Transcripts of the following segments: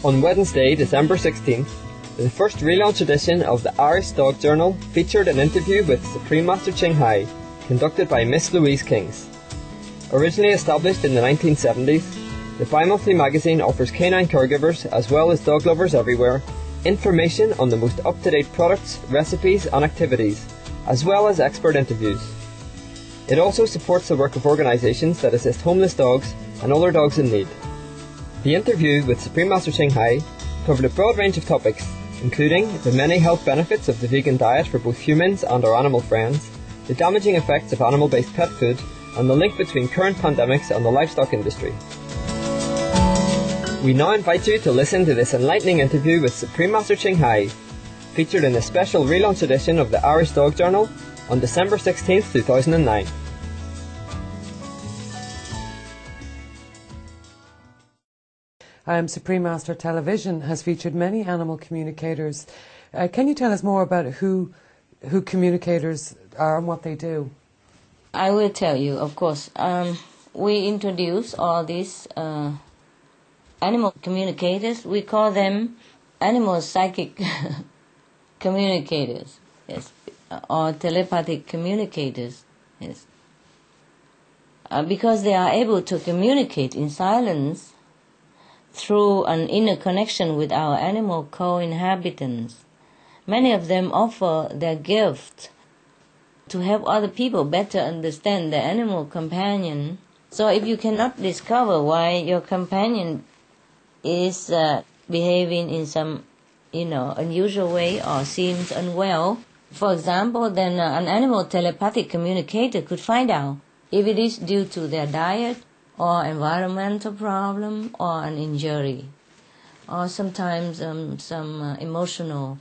On Wednesday, December 16th, the first relaunch edition of the Irish Dog Journal featured an interview with Supreme Master Ching Hai, conducted by Miss Louise Kings. Originally established in the 1970s, the bi-monthly magazine offers canine caregivers, as well as dog lovers everywhere, information on the most up-to-date products, recipes and activities, as well as expert interviews. It also supports the work of organisations that assist homeless dogs and other dogs in need. The interview with Supreme Master Ching Hai covered a broad range of topics, including the many health benefits of the vegan diet for both humans and our animal friends, the damaging effects of animal-based pet food, and the link between current pandemics and the livestock industry. We now invite you to listen to this enlightening interview with Supreme Master Ching Hai, featured in a special relaunch edition of the Irish Dog Journal on December 16th, 2009. Supreme Master Television has featured many animal communicators. Can you tell us more about who communicators are and what they do? I will tell you, of course. We introduce all these animal communicators. We call them animal psychic communicators, yes, or telepathic communicators, yes. Because they are able to communicate in silence through an inner connection with our animal co-inhabitants. Many of them offer their gift to help other people better understand their animal companion. So if you cannot discover why your companion is behaving in some, unusual way or seems unwell, for example, then an animal telepathic communicator could find out if it is due to their diet or environmental problem or an injury, or sometimes some emotional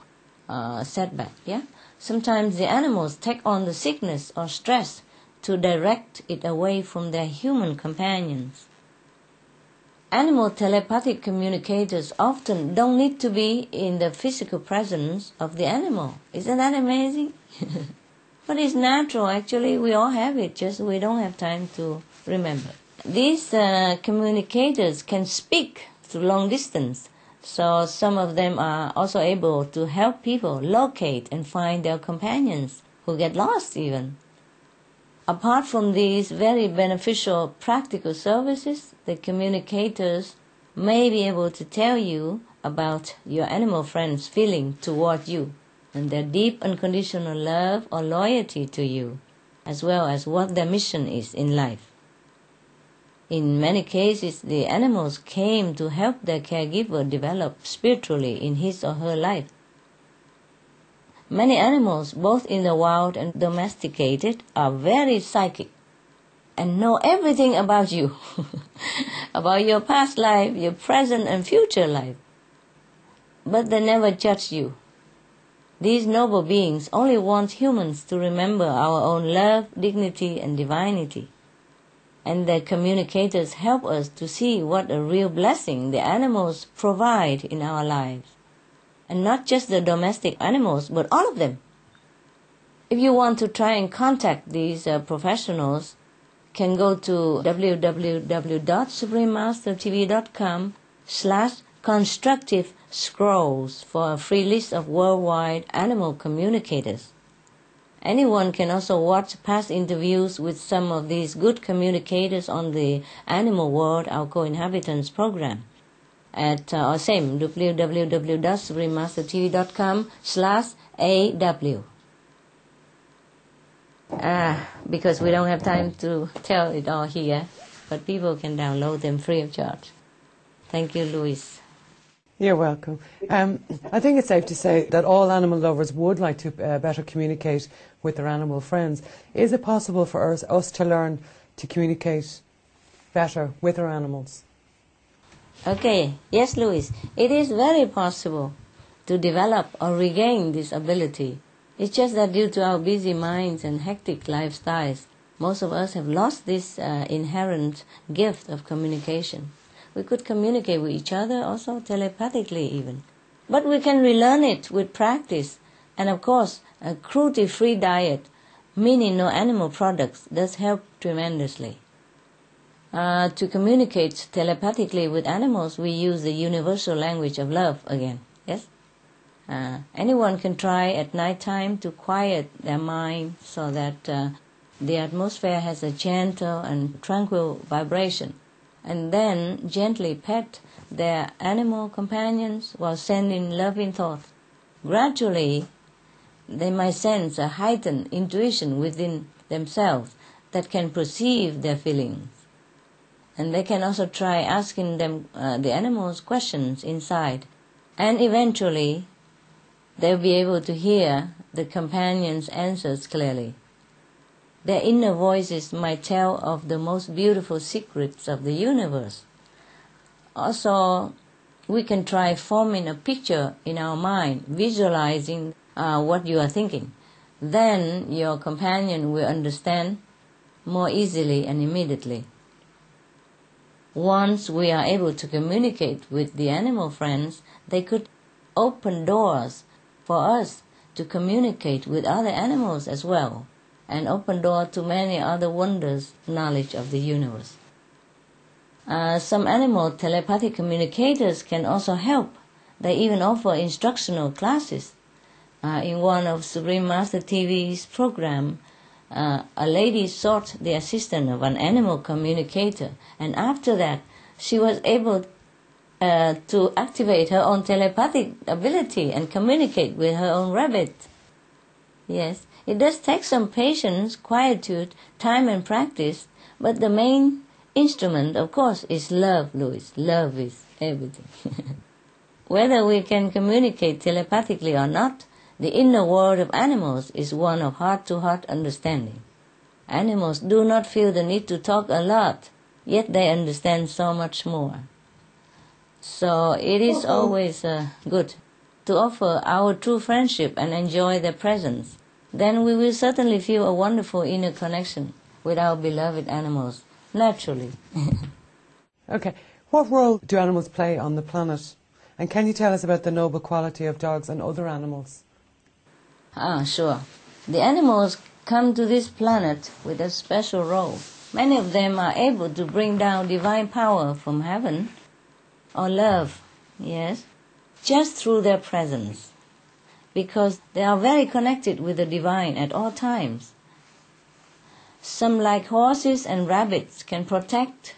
setback. Yeah, sometimes the animals take on the sickness or stress to direct it away from their human companions. Animal telepathic communicators often don't need to be in the physical presence of the animal. Isn't that amazing? But it's natural, actually. We all have it, just we don't have time to remember. These communicators can speak through long distance, so some of them are also able to help people locate and find their companions who get lost even. Apart from these very beneficial practical services, the communicators may be able to tell you about your animal friend's feeling toward you and their deep unconditional love or loyalty to you, as well as what their mission is in life. In many cases, the animals came to help their caregiver develop spiritually in his or her life. Many animals, both in the wild and domesticated, are very psychic and know everything about you, about your past life, your present and future life. But they never judge you. These noble beings only want humans to remember our own love, dignity and divinity. And the communicators help us to see what a real blessing the animals provide in our lives. And not just the domestic animals, but all of them. If you want to try and contact these professionals, can go to www.suprememastertv.com/constructive scrolls for a free list of worldwide animal communicators. Anyone can also watch past interviews with some of these good communicators on the Animal World, Our Co-Inhabitants program at www.suprememastertv.com/AW. Because we don't have time to tell it all here, but people can download them free of charge. Thank you, Louise. You're welcome. I think it's safe to say that all animal lovers would like to better communicate with their animal friends. Is it possible for us to learn to communicate better with our animals? Okay, yes, Louise. It is very possible to develop or regain this ability. It's just that due to our busy minds and hectic lifestyles, most of us have lost this inherent gift of communication. We could communicate with each other also telepathically even. But we can relearn it with practice. And of course, a cruelty-free diet, meaning no animal products, does help tremendously. To communicate telepathically with animals, we use the universal language of love again, yes? Anyone can try at night time to quiet their mind so that the atmosphere has a gentle and tranquil vibration, and then gently pet their animal companions while sending loving thoughts. Gradually, they might sense a heightened intuition within themselves that can perceive their feelings. And they can also try asking them the animals questions inside, and eventually they'll be able to hear the companions' answers clearly. Their inner voices might tell of the most beautiful secrets of the universe. Also, we can try forming a picture in our mind, visualizing what you are thinking. Then your companion will understand more easily and immediately. Once we are able to communicate with the animal friends, they could open doors for us to communicate with other animals as well, and open door to many other wonders, knowledge of the universe. Some animal telepathic communicators can also help. They even offer instructional classes. In one of Supreme Master TV's program, a lady sought the assistance of an animal communicator, and after that she was able to activate her own telepathic ability and communicate with her own rabbit. Yes, it does take some patience, quietude, time and practice, but the main instrument, of course, is love, Louis. Love is everything. Whether we can communicate telepathically or not, the inner world of animals is one of heart-to-heart understanding. Animals do not feel the need to talk a lot, yet they understand so much more. So it is always good to offer our true friendship and enjoy their presence. Then we will certainly feel a wonderful inner connection with our beloved animals, naturally. Okay, what role do animals play on the planet? And can you tell us about the noble quality of dogs and other animals? Sure. The animals come to this planet with a special role. Many of them are able to bring down divine power from heaven, or love, yes, just through their presence, because they are very connected with the divine at all times. Some, like horses and rabbits, can protect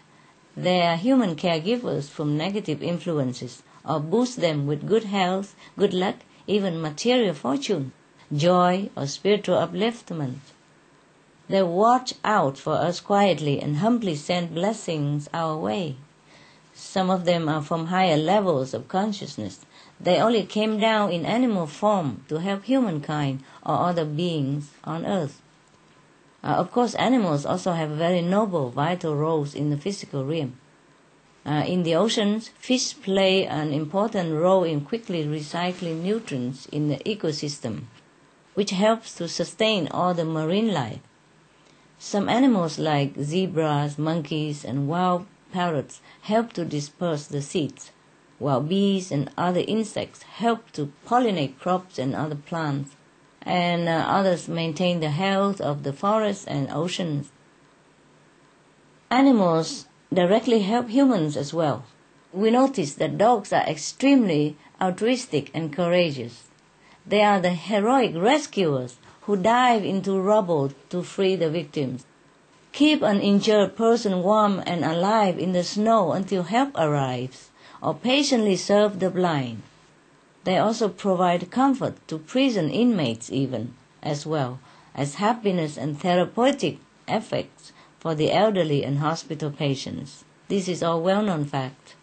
their human caregivers from negative influences or boost them with good health, good luck, even material fortune, joy or spiritual upliftment. They watch out for us quietly and humbly send blessings our way. Some of them are from higher levels of consciousness. They only came down in animal form to help humankind or other beings on earth. Of course, animals also have very noble, vital roles in the physical realm. In the oceans, fish play an important role in quickly recycling nutrients in the ecosystem, which helps to sustain all the marine life. Some animals like zebras, monkeys, and wild parrots help to disperse the seeds, while bees and other insects help to pollinate crops and other plants, and others maintain the health of the forests and oceans. Animals directly help humans as well. We notice that dogs are extremely altruistic and courageous. They are the heroic rescuers who dive into rubble to free the victims, keep an injured person warm and alive in the snow until help arrives, or patiently serve the blind. They also provide comfort to prison inmates even, as well as happiness and therapeutic effects for the elderly and hospital patients. This is all well-known fact.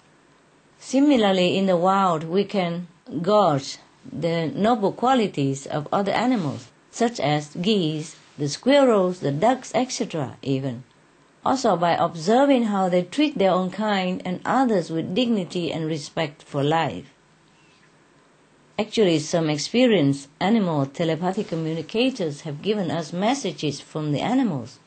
Similarly, in the wild, we can gauge the noble qualities of other animals, such as geese, the squirrels, the ducks, etc. even. Also by observing how they treat their own kind and others with dignity and respect for life. Actually, some experienced animal telepathic communicators have given us messages from the animals.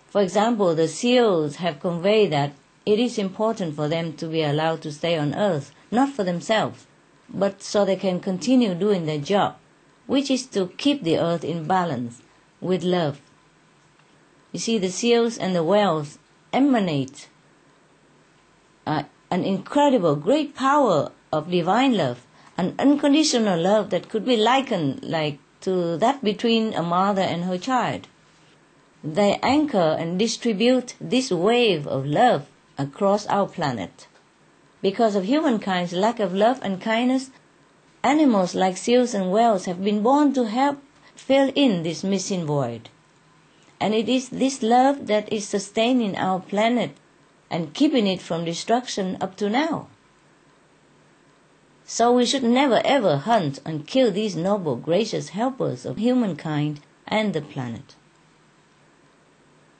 For example, the seals have conveyed that it is important for them to be allowed to stay on Earth, not for themselves, but so they can continue doing their job, which is to keep the Earth in balance with love. You see, the seals and the whales emanate an incredible, great power of divine love, an unconditional love that could be likened like to that between a mother and her child. They anchor and distribute this wave of love across our planet. Because of humankind's lack of love and kindness, animals like seals and whales have been born to help fill in this missing void. And it is this love that is sustaining our planet and keeping it from destruction up to now. So we should never ever hunt and kill these noble, gracious helpers of humankind and the planet.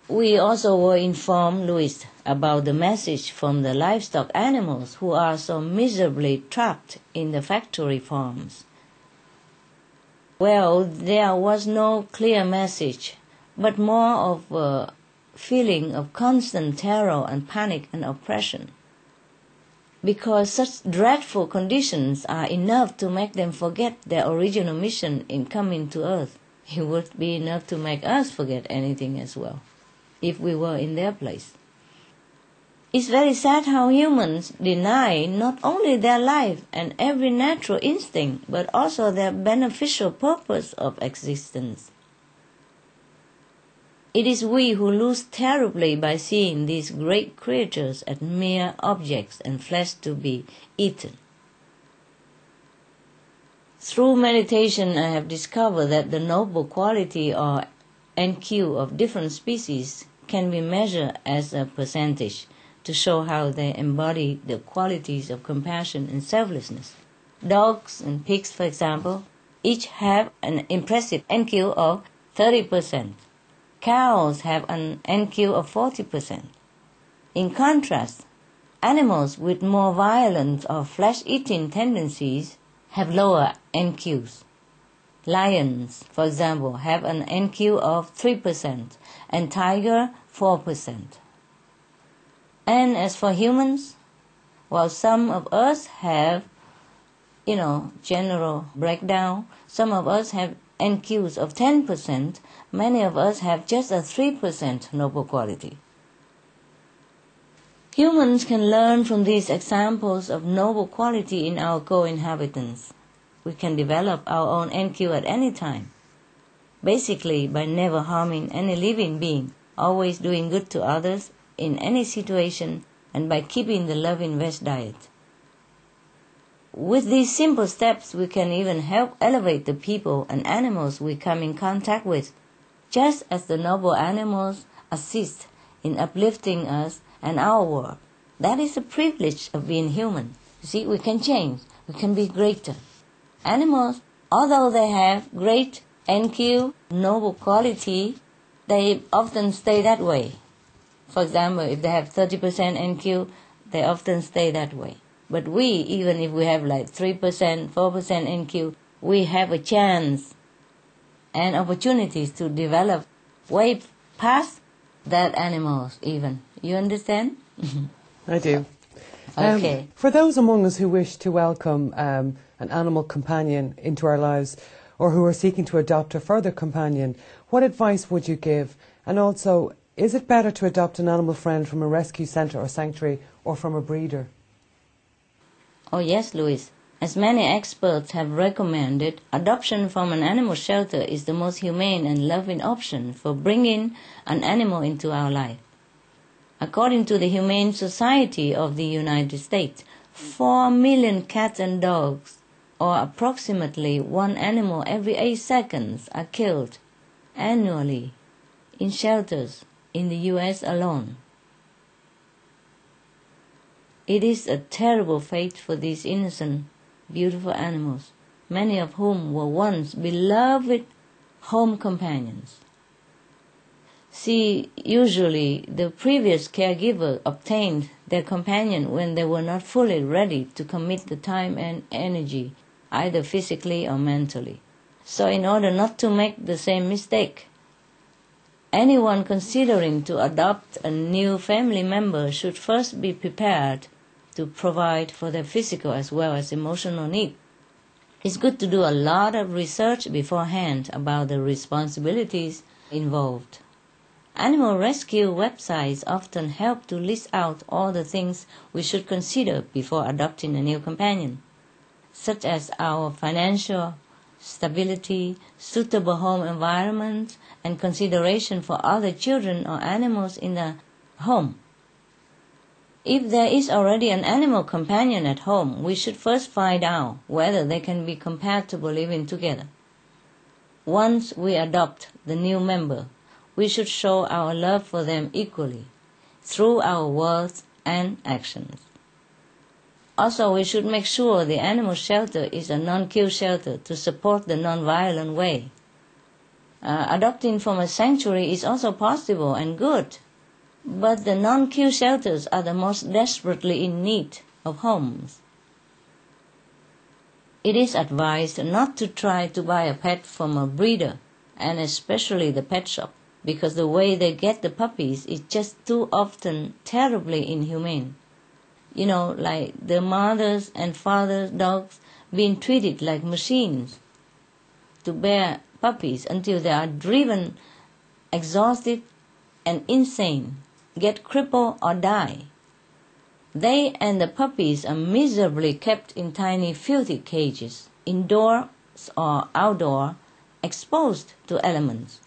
We also were informed, Louis, about the message from the livestock animals who are so miserably trapped in the factory farms. Well, there was no clear message, but more of a feeling of constant terror and panic and oppression. Because such dreadful conditions are enough to make them forget their original mission in coming to Earth. It would be enough to make us forget anything as well, if we were in their place. It's very sad how humans deny not only their life and every natural instinct, but also their beneficial purpose of existence. It is we who lose terribly by seeing these great creatures as mere objects and flesh to be eaten. Through meditation, I have discovered that the noble quality or NQ of different species can be measured as a percentage to show how they embody the qualities of compassion and selflessness. Dogs and pigs, for example, each have an impressive NQ of 30%. Cows have an NQ of 40%. In contrast, animals with more violent or flesh-eating tendencies have lower NQs. Lions, for example, have an NQ of 3% and tiger 4%. And as for humans, while some of us have, general breakdown, some of us have NQs of 10%, many of us have just a 3% noble quality. Humans can learn from these examples of noble quality in our co-inhabitants. We can develop our own NQ at any time, basically by never harming any living being, always doing good to others in any situation, and by keeping the loving veg diet. With these simple steps, we can even help elevate the people and animals we come in contact with, just as the noble animals assist in uplifting us and our world. That is the privilege of being human. You see, we can change, we can be greater. Animals, although they have great NQ, noble quality, they often stay that way. For example, if they have 30% NQ, they often stay that way. But we, even if we have like 3%, 4% NQ, we have a chance and opportunities to develop way past that animals even. You understand? I do. Okay. For those among us who wish to welcome an animal companion into our lives, or who are seeking to adopt a further companion, what advice would you give? And also, is it better to adopt an animal friend from a rescue centre or sanctuary, or from a breeder? Oh yes, Louis. As many experts have recommended, adoption from an animal shelter is the most humane and loving option for bringing an animal into our life. According to the Humane Society of the United States, 4 million cats and dogs, or approximately one animal every 8 seconds, are killed annually in shelters in the U.S. alone. It is a terrible fate for these innocent, beautiful animals, many of whom were once beloved home companions. See, usually the previous caregiver obtained their companion when they were not fully ready to commit the time and energy, either physically or mentally. So in order not to make the same mistake, anyone considering to adopt a new family member should first be prepared to provide for their physical as well as emotional needs. It's good to do a lot of research beforehand about the responsibilities involved. Animal rescue websites often help to list out all the things we should consider before adopting a new companion, such as our financial stability, suitable home environment, and consideration for other children or animals in the home. If there is already an animal companion at home, we should first find out whether they can be compatible living together. Once we adopt the new member, we should show our love for them equally, through our words and actions. Also, we should make sure the animal shelter is a non-kill shelter to support the non-violent way. Adopting from a sanctuary is also possible and good, but the non-kill shelters are the most desperately in need of homes. It is advised not to try to buy a pet from a breeder, and especially the pet shop, because the way they get the puppies is just too often terribly inhumane. You know, like the mothers and fathers' dogs being treated like machines to bear puppies until they are driven, exhausted, and insane, get crippled or die. They and the puppies are miserably kept in tiny filthy cages, indoors or outdoor, exposed to elements.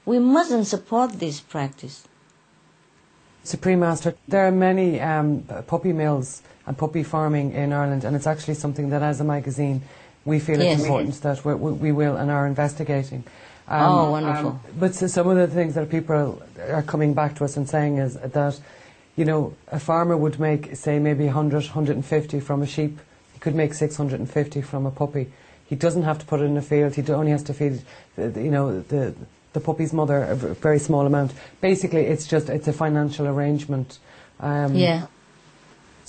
We mustn't support this practice. Supreme Master, there are many puppy mills and puppy farming in Ireland, and it's actually something that as a magazine we feel it's important that we will and are investigating. Oh, wonderful. But so some of the things that people are coming back to us and saying is that, you know, a farmer would make, say, maybe 100, 150 from a sheep. He could make 650 from a puppy. He doesn't have to put it in a field. He only has to feed, the puppy's mother a very small amount. Basically, it's a financial arrangement. So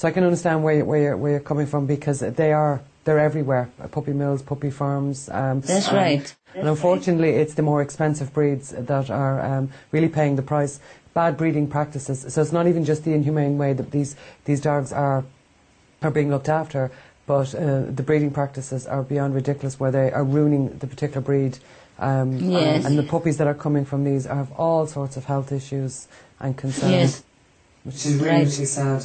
I can understand where you're coming from, because they're everywhere. Puppy mills, puppy farms. That's right. And unfortunately, it's the more expensive breeds that are really paying the price. Bad breeding practices. So it's not even just the inhumane way that these dogs are being looked after, but the breeding practices are beyond ridiculous, where they are ruining the particular breed. And the puppies that are coming from these have all sorts of health issues and concerns, which is really sad.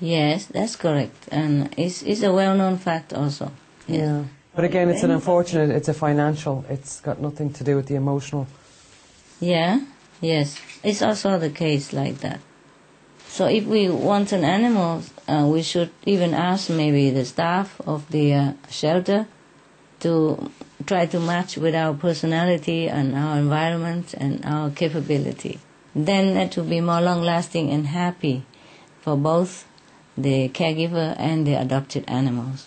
Yes, that's correct, and it's a well-known fact also. Yeah, but again, it's an unfortunate. It's a financial. It's got nothing to do with the emotional. Yeah, yes, it's also the case like that. So if we want an animal, we should even ask maybe the staff of the shelter to try to match with our personality and our environment and our capability. Then it will be more long-lasting and happy for both the caregiver and the adopted animals.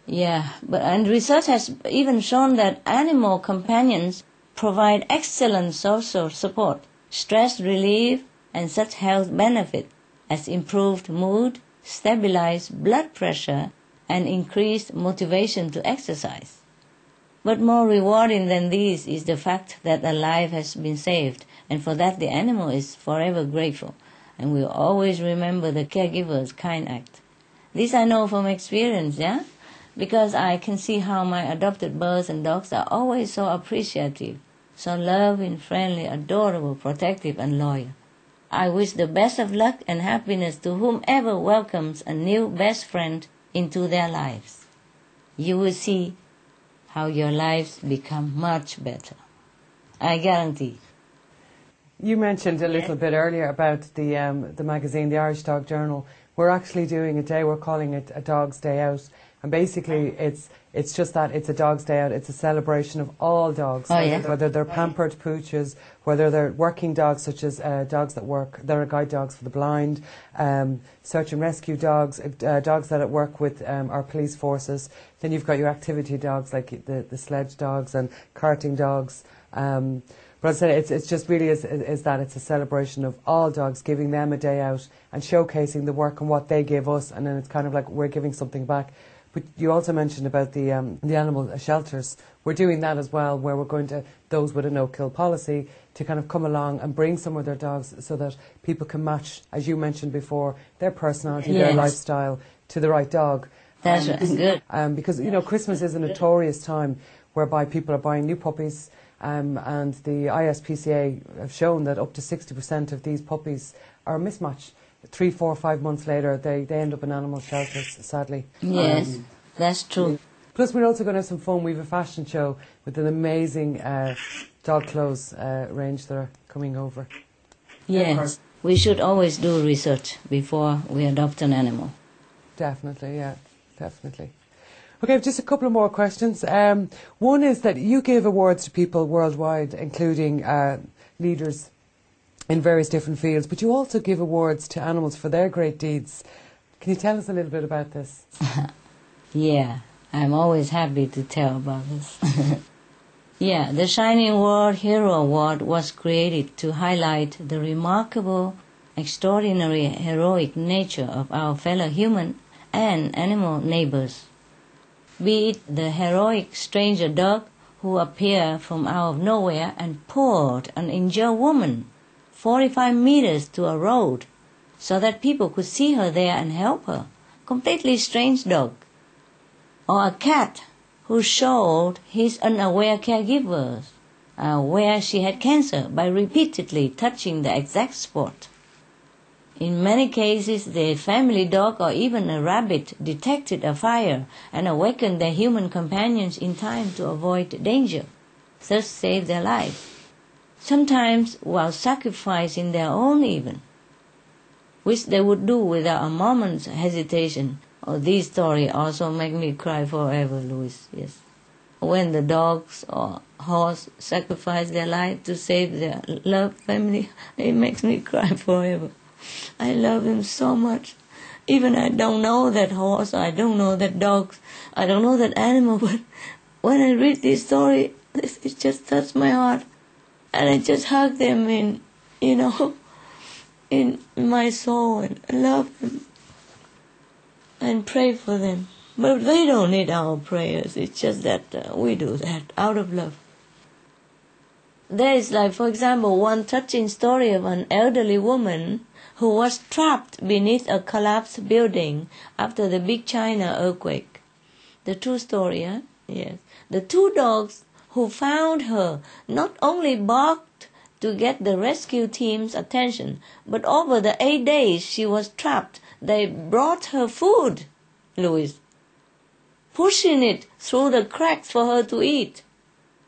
And research has even shown that animal companions provide excellent social support, stress relief, and such health benefits as improved mood, stabilized blood pressure, and increased motivation to exercise. But more rewarding than these is the fact that a life has been saved, and for that the animal is forever grateful, and will always remember the caregiver's kind act. This I know from experience, because I can see how my adopted birds and dogs are always so appreciative, so loving, friendly, adorable, protective, and loyal. I wish the best of luck and happiness to whomever welcomes a new best friend into their lives. You will see how your lives become much better. I guarantee. You mentioned a little bit earlier about the magazine, the Irish Dog Journal. We're actually doing a day, we're calling it a Dog's Day Out. And basically it's just that, it's a Dog's Day Out. It's a celebration of all dogs, whether they're pampered pooches, whether they're working dogs such as dogs that work, that are guide dogs for the blind, search and rescue dogs, dogs that work with our police forces. Then you've got your activity dogs like the sledge dogs and carting dogs. But as I said, it's just really is that it's a celebration of all dogs, giving them a day out and showcasing the work and what they give us, and then it's kind of like we're giving something back. But you also mentioned about the animal shelters. We're doing that as well, where we're going to those with a no-kill policy to kind of come along and bring some of their dogs so that people can match, as you mentioned before, their personality, their lifestyle to the right dog. That's good. Because, Christmas is a notorious time whereby people are buying new puppies and the ISPCA have shown that up to 60% of these puppies are a mismatch. 3, 4, 5 months later, they end up in animal shelters, sadly. Yes, that's true. Plus, we're also going to have some fun. We have a fashion show with an amazing dog clothes range that are coming over. Yes, we should always do research before we adopt an animal. Definitely, yeah, definitely. Okay, just a couple of more questions. One is that you give awards to people worldwide, including leaders in various different fields, but you also give awards to animals for their great deeds. Can you tell us a little bit about this? Yeah, I'm always happy to tell about this. Yeah, the Shining World Hero Award was created to highlight the remarkable, extraordinary, heroic nature of our fellow human and animal neighbors. Be it the heroic stranger dog who appeared from out of nowhere and pulled an injured woman 45 meters to a road so that people could see her there and help her, completely strange dog. Or a cat who showed his unaware caregivers where she had cancer by repeatedly touching the exact spot. In many cases, the family dog or even a rabbit detected a fire and awakened their human companions in time to avoid danger, thus saved their life, sometimes while sacrificing their own even, which they would do without a moment's hesitation. Oh, these stories also make me cry forever, Louis, yes. When the dogs or horse sacrifice their life to save their loved family, it makes me cry forever. I love him so much. Even I don't know that horse, I don't know that dog, I don't know that animal, but when I read this story, it just touched my heart. And I just hug them in my soul and love them and pray for them. But they don't need our prayers. It's just that we do that out of love. There is, like, for example, one touching story of an elderly woman who was trapped beneath a collapsed building after the big China earthquake. The true story, huh? Yes. The two dogs who found her not only barked to get the rescue team's attention, but over the 8 days she was trapped, they brought her food, Louis, pushing it through the cracks for her to eat.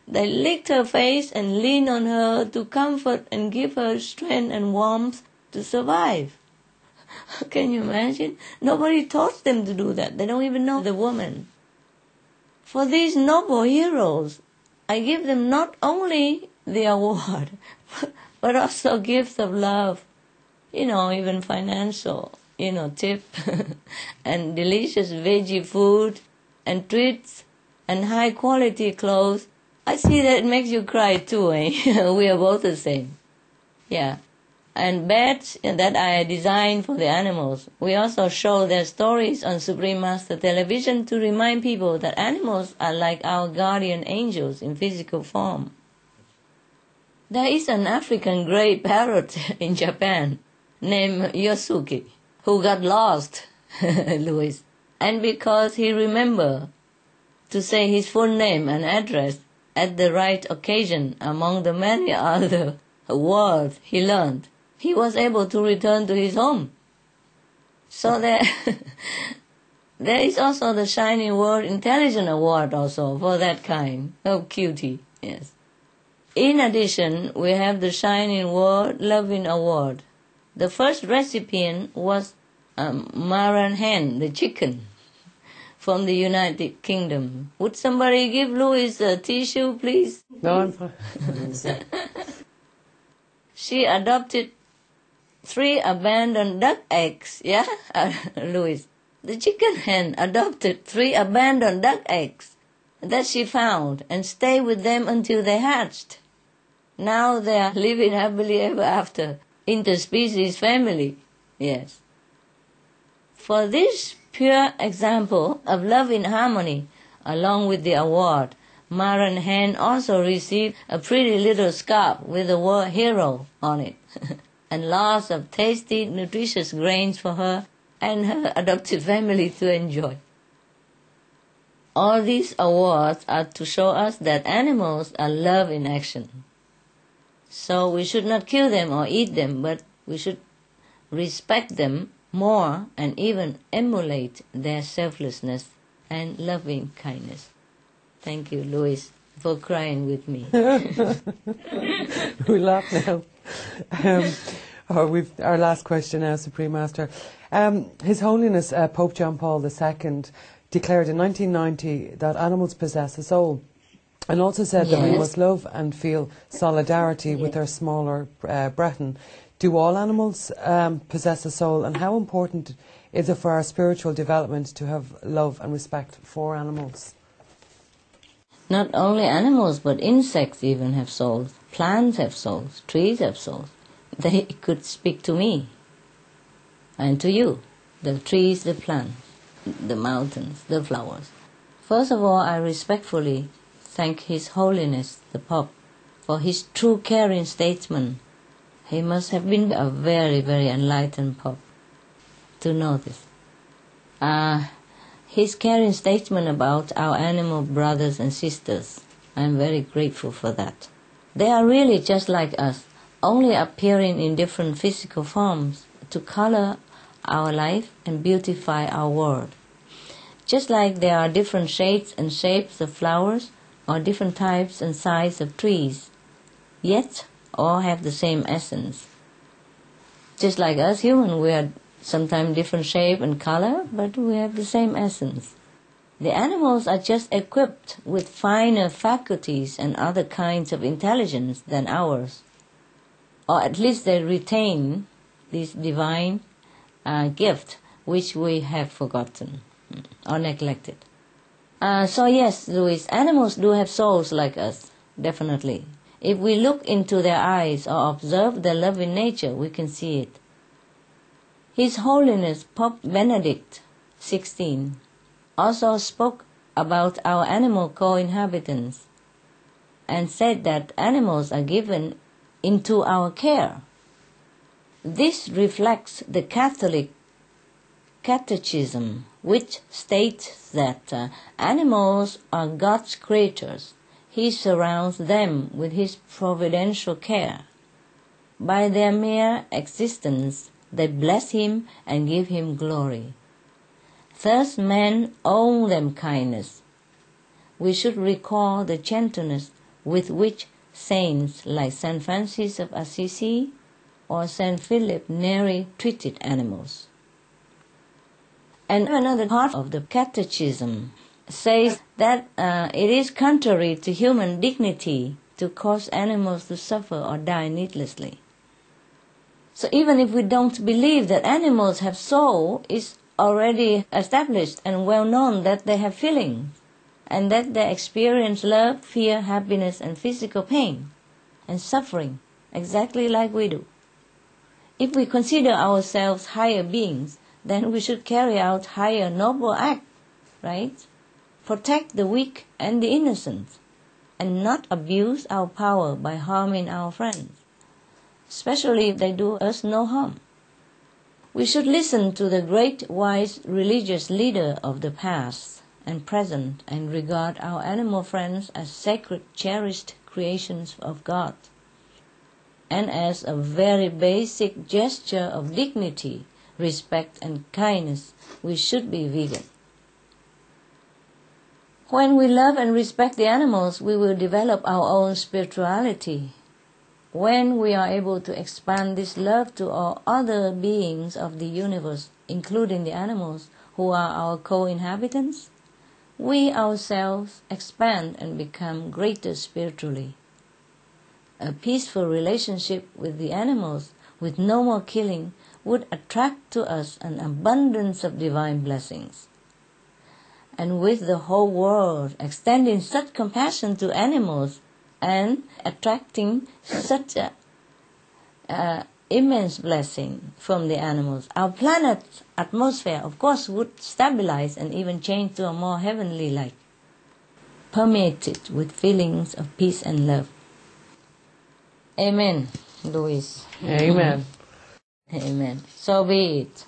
They licked her face and leaned on her to comfort and give her strength and warmth to survive. Can you imagine? Nobody taught them to do that. They don't even know the woman. For these noble heroes, I give them not only the award, but also gifts of love, even financial, tip, and delicious veggie food, and treats, and high-quality clothes. I see that it makes you cry too, eh? We are both the same. Yeah. And beds that I designed for the animals. We also show their stories on Supreme Master Television to remind people that animals are like our guardian angels in physical form. There is an African grey parrot in Japan named Yosuke who got lost, Louis. And because he remembered to say his full name and address at the right occasion among the many other words he learned, he was able to return to his home. So there is also the Shining World Intelligence Award also for that kind of cutie, yes. In addition, we have the Shining World Loving Award. The first recipient was Maran hen, the chicken, from the United Kingdom. Would somebody give Louis a tissue, please? No, I'm fine. She adopted 3 abandoned duck eggs, yeah, Louis? The chicken hen adopted 3 abandoned duck eggs that she found and stayed with them until they hatched. Now they are living happily ever after, interspecies family, yes. For this pure example of love in harmony, along with the award, Maran hen also received a pretty little scarf with the word hero on it, and lots of tasty, nutritious grains for her and her adopted family to enjoy. All these awards are to show us that animals are love in action. So we should not kill them or eat them, but we should respect them more and even emulate their selflessness and loving kindness. Thank you, Louis, for crying with me. We laugh now. Our last question now, Supreme Master. His Holiness Pope John Paul II declared in 1990 that animals possess a soul, and also said that we must love and feel solidarity with our smaller brethren. Do all animals possess a soul, and how important is it for our spiritual development to have love and respect for animals? Not only animals, but insects even have souls. Plants have souls. Trees have souls. They could speak to me and to you, the trees, the plants, the mountains, the flowers. First of all, I respectfully thank His Holiness the Pope for his true caring statement. He must have been a very, very enlightened Pope to know this. His caring statement about our animal brothers and sisters, I am very grateful for that. They are really just like us, only appearing in different physical forms to color our life and beautify our world. Just like there are different shades and shapes of flowers or different types and sizes of trees, yet all have the same essence. Just like us humans, we are sometimes different shape and color, but we have the same essence. The animals are just equipped with finer faculties and other kinds of intelligence than ours, or at least they retain this divine gift which we have forgotten or neglected. So yes, Louis, animals do have souls like us, definitely. If we look into their eyes or observe their loving nature, we can see it. His Holiness Pope Benedict XVI also spoke about our animal co-inhabitants and said that animals are given into our care. This reflects the Catholic Catechism, which states that animals are God's creatures. He surrounds them with His providential care. By their mere existence, they bless Him and give Him glory. Thus men owe them kindness. We should recall the gentleness with which saints like Saint Francis of Assisi or Saint Philip Neri treated animals. And another part of the Catechism says that it is contrary to human dignity to cause animals to suffer or die needlessly. So even if we don't believe that animals have soul, it's already established and well known that they have feelings and that they experience love, fear, happiness, and physical pain and suffering exactly like we do. If we consider ourselves higher beings, then we should carry out higher noble acts, right? Protect the weak and the innocent, and not abuse our power by harming our friends, especially if they do us no harm. We should listen to the great wise religious leader of the past and present and regard our animal friends as sacred, cherished creations of God. And as a very basic gesture of dignity, respect and kindness, we should be vegan. When we love and respect the animals, we will develop our own spirituality. When we are able to expand this love to all other beings of the universe, including the animals who are our co-inhabitants, we ourselves expand and become greater spiritually. A peaceful relationship with the animals, with no more killing, would attract to us an abundance of divine blessings. And with the whole world extending such compassion to animals and attracting such an immense blessing from the animals, our planet's atmosphere, of course, would stabilize and even change to a more heavenly light, permeated with feelings of peace and love. Amen, Louis. Amen. Amen. So be it.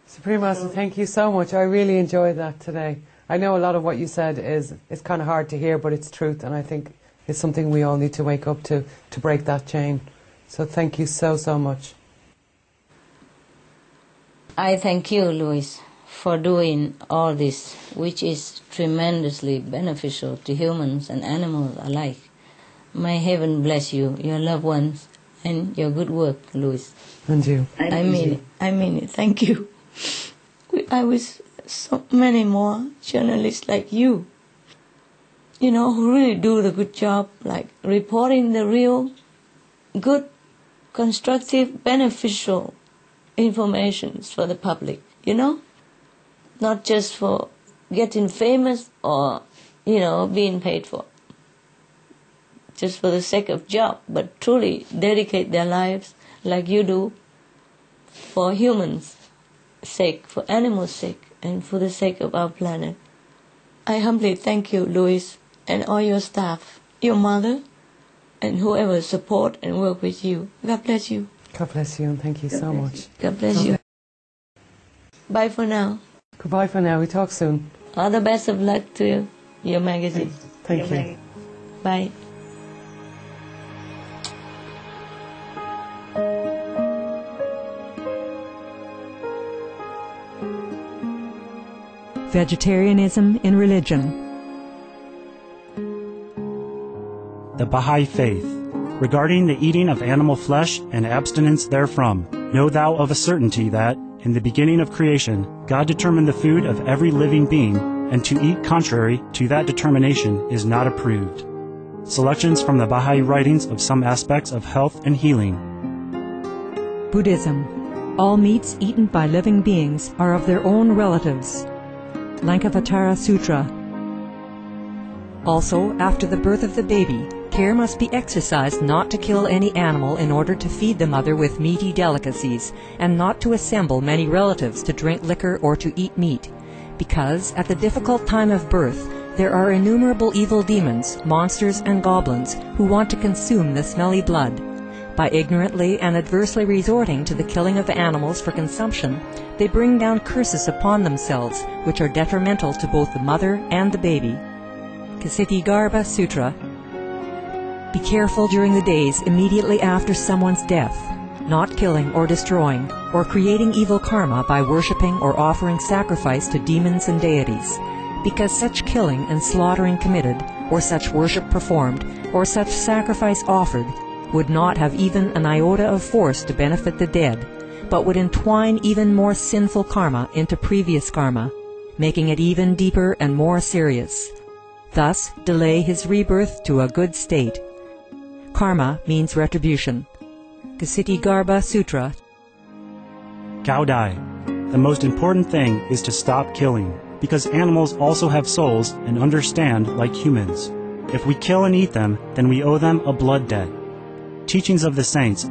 Supreme Master, thank you so much. I really enjoyed that today. I know a lot of what you said is kind of hard to hear, but it's truth, and I think it's something we all need to wake up to break that chain. So thank you so, so much. I thank you, Louis, for doing all this, which is tremendously beneficial to humans and animals alike. May heaven bless you, your loved ones, and your good work, Louis. And you. I mean it. Thank you. I wish so many more journalists like you, who really do the good job, like reporting the real, good, constructive, beneficial information for the public, not just for getting famous or, being paid for, just for the sake of job, but truly dedicate their lives like you do for humans' sake, for animals' sake, and for the sake of our planet. I humbly thank you, Louis, and all your staff, your mother, and whoever support and work with you. God bless you. God bless you, and thank you so much. God bless you. Bye for now. Goodbye for now. We talk soon. All the best of luck to your magazine. Thank you. Bye. Vegetarianism in religion. The Baha'i Faith. Regarding the eating of animal flesh and abstinence therefrom, know thou of a certainty that, in the beginning of creation, God determined the food of every living being, and to eat contrary to that determination is not approved. Selections from the Baha'i writings of some aspects of health and healing. Buddhism. All meats eaten by living beings are of their own relatives. Lankavatara Sutra. Also, after the birth of the baby, care must be exercised not to kill any animal in order to feed the mother with meaty delicacies, and not to assemble many relatives to drink liquor or to eat meat, because at the difficult time of birth there are innumerable evil demons, monsters, and goblins who want to consume the smelly blood. By ignorantly and adversely resorting to the killing of animals for consumption, they bring down curses upon themselves, which are detrimental to both the mother and the baby. Ksiti Sutra. Be careful during the days immediately after someone's death, not killing or destroying, or creating evil karma by worshipping or offering sacrifice to demons and deities, because such killing and slaughtering committed, or such worship performed, or such sacrifice offered, would not have even an iota of force to benefit the dead, but would entwine even more sinful karma into previous karma, making it even deeper and more serious. Thus, delay his rebirth to a good state. Karma means retribution. Ksiti Sutra. Gaudai. The most important thing is to stop killing, because animals also have souls and understand like humans. If we kill and eat them, then we owe them a blood debt. Teachings of the Saints.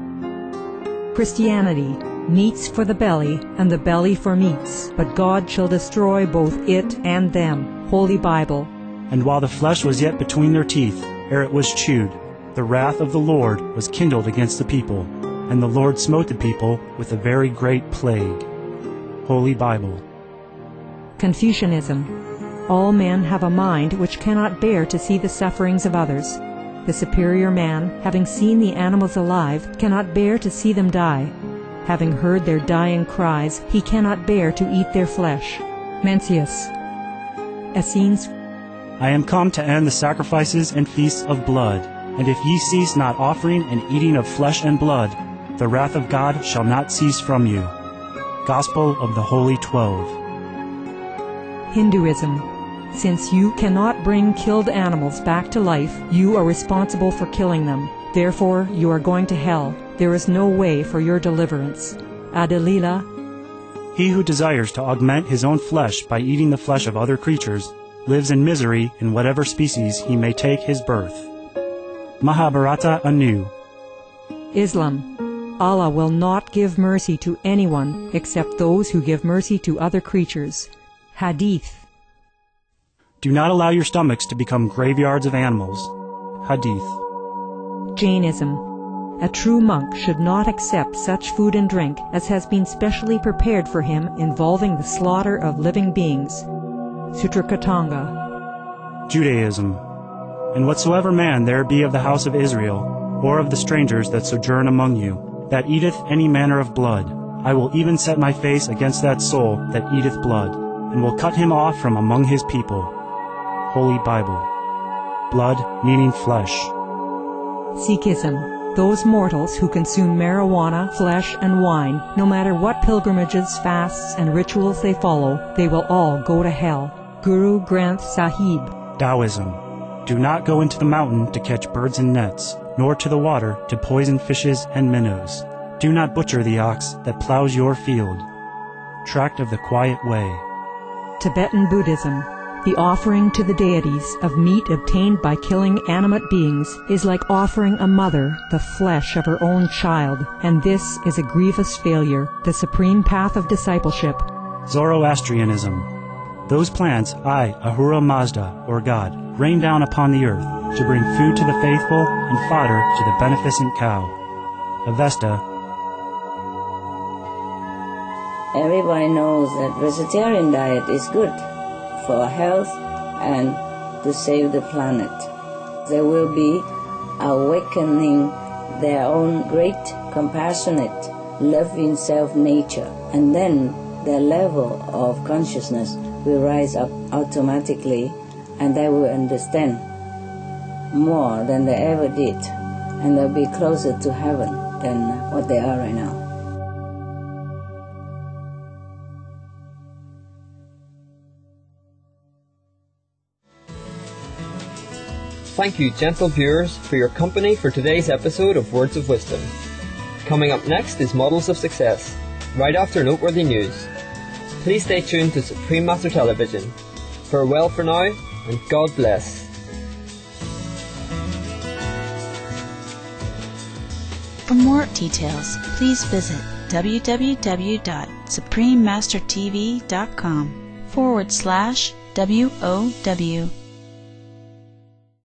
Christianity. Meats for the belly, and the belly for meats, but God shall destroy both it and them. Holy Bible. And while the flesh was yet between their teeth, ere it was chewed, the wrath of the Lord was kindled against the people, and the Lord smote the people with a very great plague. Holy Bible. Confucianism. All men have a mind which cannot bear to see the sufferings of others. The superior man, having seen the animals alive, cannot bear to see them die. Having heard their dying cries, he cannot bear to eat their flesh. Mencius. Essenes. I am come to end the sacrifices and feasts of blood, and if ye cease not offering and eating of flesh and blood, the wrath of God shall not cease from you. Gospel of the Holy 12. Hinduism. Since you cannot bring killed animals back to life, you are responsible for killing them. Therefore, you are going to hell. There is no way for your deliverance. Adalila. He who desires to augment his own flesh by eating the flesh of other creatures lives in misery in whatever species he may take his birth. Mahabharata anew. Islam. Allah will not give mercy to anyone except those who give mercy to other creatures. Hadith. Do not allow your stomachs to become graveyards of animals. Hadith. Jainism. A true monk should not accept such food and drink as has been specially prepared for him involving the slaughter of living beings. Sutrakatanga. Judaism. And whatsoever man there be of the house of Israel, or of the strangers that sojourn among you, that eateth any manner of blood, I will even set my face against that soul that eateth blood, and will cut him off from among his people. Holy Bible. Blood meaning flesh. Sikhism. Those mortals who consume marijuana, flesh, and wine, no matter what pilgrimages, fasts, and rituals they follow, they will all go to hell. Guru Granth Sahib. Taoism. Do not go into the mountain to catch birds and nets, nor to the water to poison fishes and minnows. Do not butcher the ox that plows your field. Tract of the Quiet Way. Tibetan Buddhism. The offering to the deities of meat obtained by killing animate beings is like offering a mother the flesh of her own child, and this is a grievous failure, the supreme path of discipleship. Zoroastrianism. Those plants I, Ahura Mazda, or God, rain down upon the earth to bring food to the faithful and fodder to the beneficent cow. Avesta. Everybody knows that vegetarian diet is good for health and to save the planet. They will be awakening their own great, compassionate, loving self-nature, and then their level of consciousness will rise up automatically, and they will understand more than they ever did, and they'll be closer to heaven than what they are right now. Thank you, gentle viewers, for your company for today's episode of Words of Wisdom. Coming up next is Models of Success, right after noteworthy news. Please stay tuned to Supreme Master Television. Farewell for now, and God bless. For more details, please visit www.suprememastertv.com/WOW